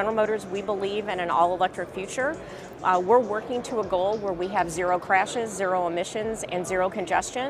General Motors, we believe in an all-electric future. We're working to a goal where we have zero crashes, zero emissions, and zero congestion.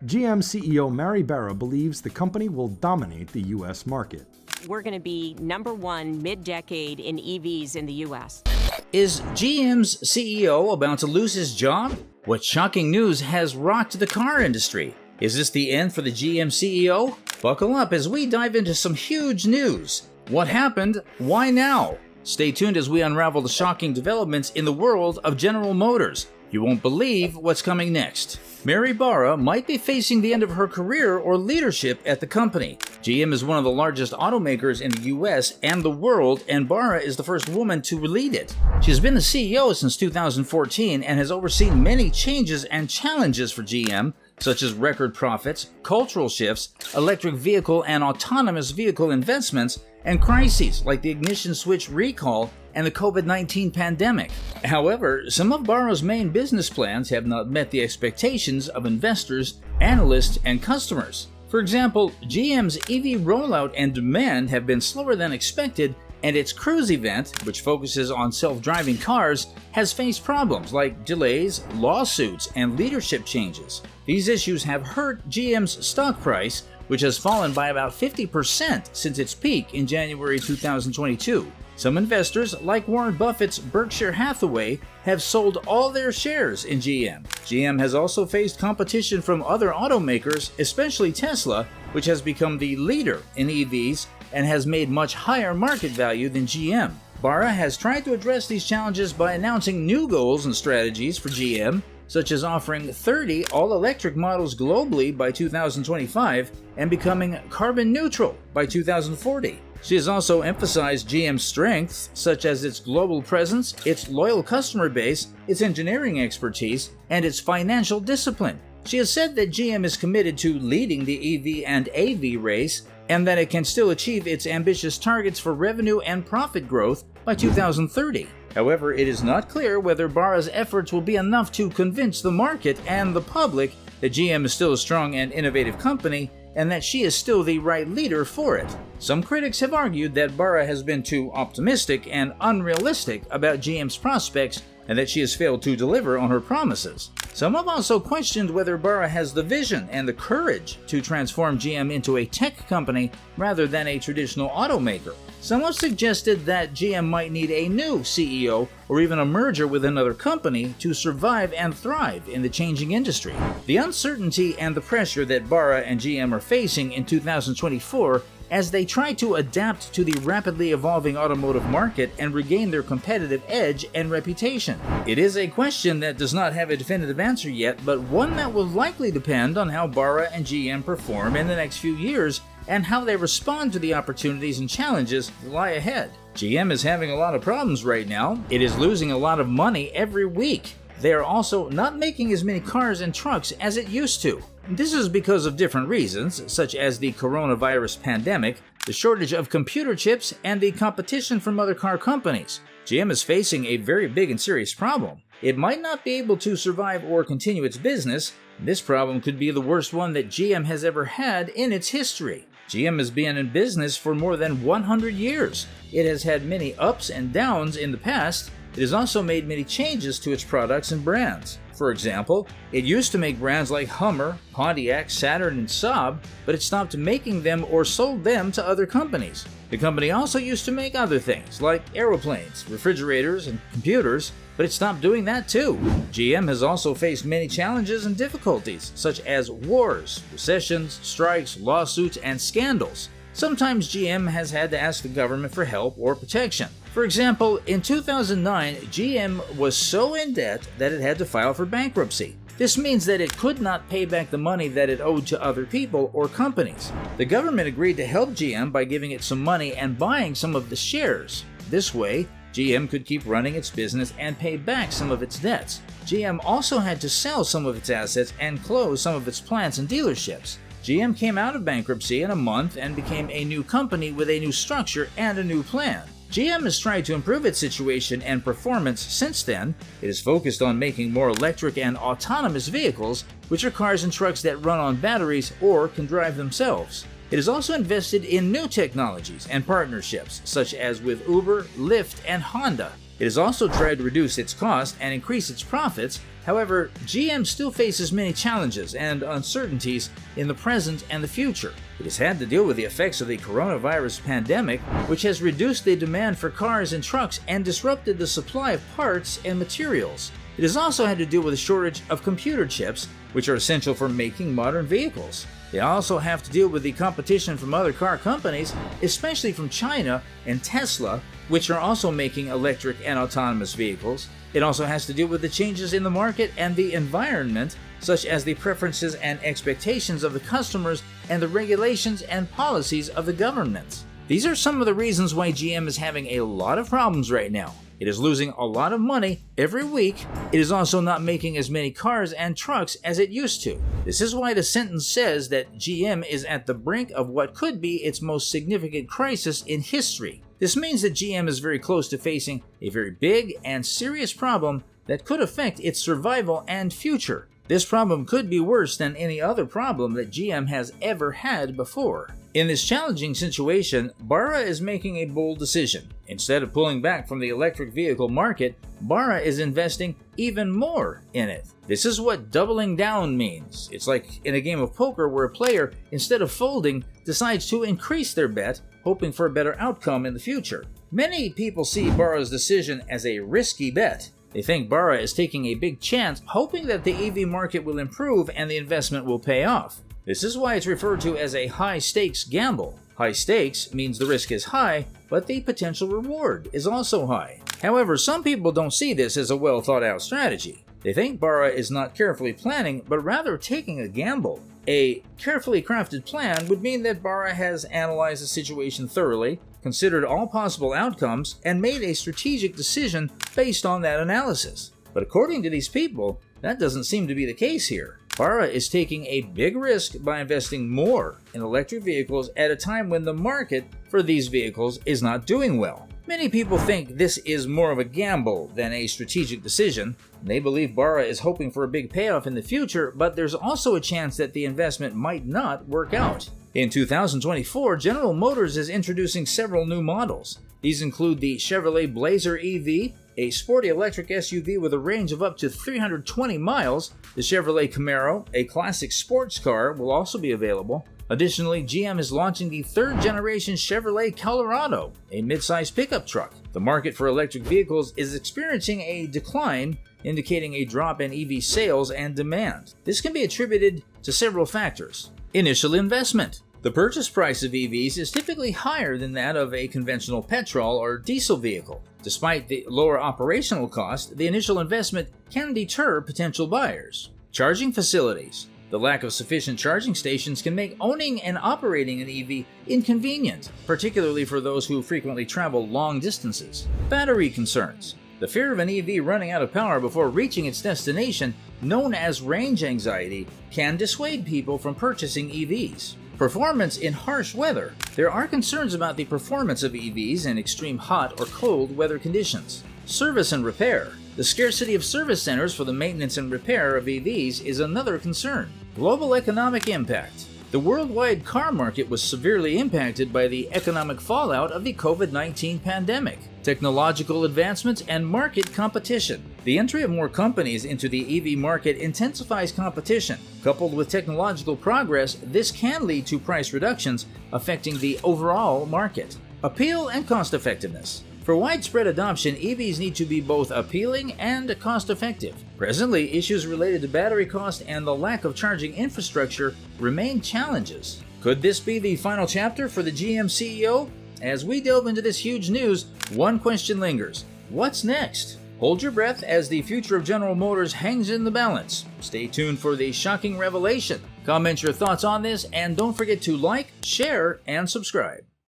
GM CEO Mary Barra believes the company will dominate the U.S. market. We're going to be #1 mid-decade in EVs in the U.S. Is GM's CEO about to lose his job? What shocking news has rocked the car industry? Is this the end for the GM CEO? Buckle up as we dive into some huge news. What happened? Why now? Stay tuned as we unravel the shocking developments in the world of General Motors. You won't believe what's coming next. Mary Barra might be facing the end of her career or leadership at the company. GM is one of the largest automakers in the US and the world, and Barra is the first woman to lead it. She has been the CEO since 2014 and has overseen many changes and challenges for GM, such as record profits, cultural shifts, electric vehicle and autonomous vehicle investments, and crises like the ignition switch recall and the COVID-19 pandemic. However, some of Barra's main business plans have not met the expectations of investors, analysts, and customers. For example, GM's EV rollout and demand have been slower than expected, and its Cruise event, which focuses on self-driving cars, has faced problems like delays, lawsuits, and leadership changes. These issues have hurt GM's stock price, which has fallen by about 50% since its peak in January 2022. Some investors, like Warren Buffett's Berkshire Hathaway, have sold all their shares in GM. GM has also faced competition from other automakers, especially Tesla, which has become the leader in EVs and has made much higher market value than GM. Barra has tried to address these challenges by announcing new goals and strategies for GM, such as offering 30 all-electric models globally by 2025 and becoming carbon neutral by 2040. She has also emphasized GM's strengths, such as its global presence, its loyal customer base, its engineering expertise, and its financial discipline. She has said that GM is committed to leading the EV and AV race and that it can still achieve its ambitious targets for revenue and profit growth by 2030. However, it is not clear whether Barra's efforts will be enough to convince the market and the public that GM is still a strong and innovative company and that she is still the right leader for it. Some critics have argued that Barra has been too optimistic and unrealistic about GM's prospects and that she has failed to deliver on her promises. Some have also questioned whether Barra has the vision and the courage to transform GM into a tech company rather than a traditional automaker. Some have suggested that GM might need a new CEO or even a merger with another company to survive and thrive in the changing industry. The uncertainty and the pressure that Barra and GM are facing in 2024 as they try to adapt to the rapidly evolving automotive market and regain their competitive edge and reputation. It is a question that does not have a definitive answer yet, but one that will likely depend on how Barra and GM perform in the next few years and how they respond to the opportunities and challenges that lie ahead. GM is having a lot of problems right now. It is losing a lot of money every week. They are also not making as many cars and trucks as it used to. This is because of different reasons, such as the coronavirus pandemic, the shortage of computer chips, and the competition from other car companies. GM is facing a very big and serious problem. It might not be able to survive or continue its business. This problem could be the worst one that GM has ever had in its history. GM has been in business for more than 100 years. It has had many ups and downs in the past. It has also made many changes to its products and brands. For example, it used to make brands like Hummer, Pontiac, Saturn, and Saab, but it stopped making them or sold them to other companies. The company also used to make other things like aeroplanes, refrigerators, and computers, but it stopped doing that too. GM has also faced many challenges and difficulties, such as wars, recessions, strikes, lawsuits, and scandals. Sometimes GM has had to ask the government for help or protection. For example, in 2009, GM was so in debt that it had to file for bankruptcy. This means that it could not pay back the money that it owed to other people or companies. The government agreed to help GM by giving it some money and buying some of the shares. This way, GM could keep running its business and pay back some of its debts. GM also had to sell some of its assets and close some of its plants and dealerships. GM came out of bankruptcy in a month and became a new company with a new structure and a new plan. GM has tried to improve its situation and performance since then. It is focused on making more electric and autonomous vehicles, which are cars and trucks that run on batteries or can drive themselves. It has also invested in new technologies and partnerships, such as with Uber, Lyft, and Honda. It has also tried to reduce its cost and increase its profits. However, GM still faces many challenges and uncertainties in the present and the future. It has had to deal with the effects of the coronavirus pandemic, which has reduced the demand for cars and trucks and disrupted the supply of parts and materials. It has also had to deal with a shortage of computer chips, which are essential for making modern vehicles. They also have to deal with the competition from other car companies, especially from China and Tesla, which are also making electric and autonomous vehicles. It also has to deal with the changes in the market and the environment, such as the preferences and expectations of the customers and the regulations and policies of the government. These are some of the reasons why GM is having a lot of problems right now. It is losing a lot of money every week. It is also not making as many cars and trucks as it used to. This is why the sentence says that GM is at the brink of what could be its most significant crisis in history. This means that GM is very close to facing a very big and serious problem that could affect its survival and future. This problem could be worse than any other problem that GM has ever had before. In this challenging situation, Bara is making a bold decision. Instead of pulling back from the electric vehicle market, Bara is investing even more in it. This is what doubling down means. It's like in a game of poker where a player, instead of folding, decides to increase their bet, hoping for a better outcome in the future. Many people see Bara's decision as a risky bet. They think Bara is taking a big chance, hoping that the EV market will improve and the investment will pay off. This is why it's referred to as a high-stakes gamble. High stakes means the risk is high, but the potential reward is also high. However, some people don't see this as a well-thought-out strategy. They think Bara is not carefully planning, but rather taking a gamble. A carefully crafted plan would mean that Bara has analyzed the situation thoroughly, considered all possible outcomes, and made a strategic decision based on that analysis. But according to these people, that doesn't seem to be the case here. Bara is taking a big risk by investing more in electric vehicles at a time when the market for these vehicles is not doing well. Many people think this is more of a gamble than a strategic decision. They believe Bara is hoping for a big payoff in the future, but there's also a chance that the investment might not work out. In 2024, General Motors is introducing several new models. These include the Chevrolet Blazer EV, a sporty electric SUV with a range of up to 320 miles. The Chevrolet Camaro, a classic sports car, will also be available. Additionally, GM is launching the third-generation Chevrolet Colorado, a mid-size pickup truck. The market for electric vehicles is experiencing a decline, indicating a drop in EV sales and demand. This can be attributed to several factors. Initial investment. The purchase price of EVs is typically higher than that of a conventional petrol or diesel vehicle. Despite the lower operational cost, the initial investment can deter potential buyers. Charging facilities. The lack of sufficient charging stations can make owning and operating an EV inconvenient, particularly for those who frequently travel long distances. Battery concerns. The fear of an EV running out of power before reaching its destination, known as range anxiety, can dissuade people from purchasing EVs. Performance in harsh weather. There are concerns about the performance of EVs in extreme hot or cold weather conditions. Service and repair. The scarcity of service centers for the maintenance and repair of EVs is another concern. Global economic impact. The worldwide car market was severely impacted by the economic fallout of the COVID-19 pandemic, technological advancements, and market competition. The entry of more companies into the EV market intensifies competition. Coupled with technological progress, this can lead to price reductions, affecting the overall market. Appeal and cost-effectiveness. For widespread adoption, EVs need to be both appealing and cost-effective. Presently, issues related to battery cost and the lack of charging infrastructure remain challenges. Could this be the final chapter for the GM CEO? As we delve into this huge news, one question lingers. What's next? Hold your breath as the future of General Motors hangs in the balance. Stay tuned for the shocking revelation. Comment your thoughts on this, and don't forget to like, share, and subscribe.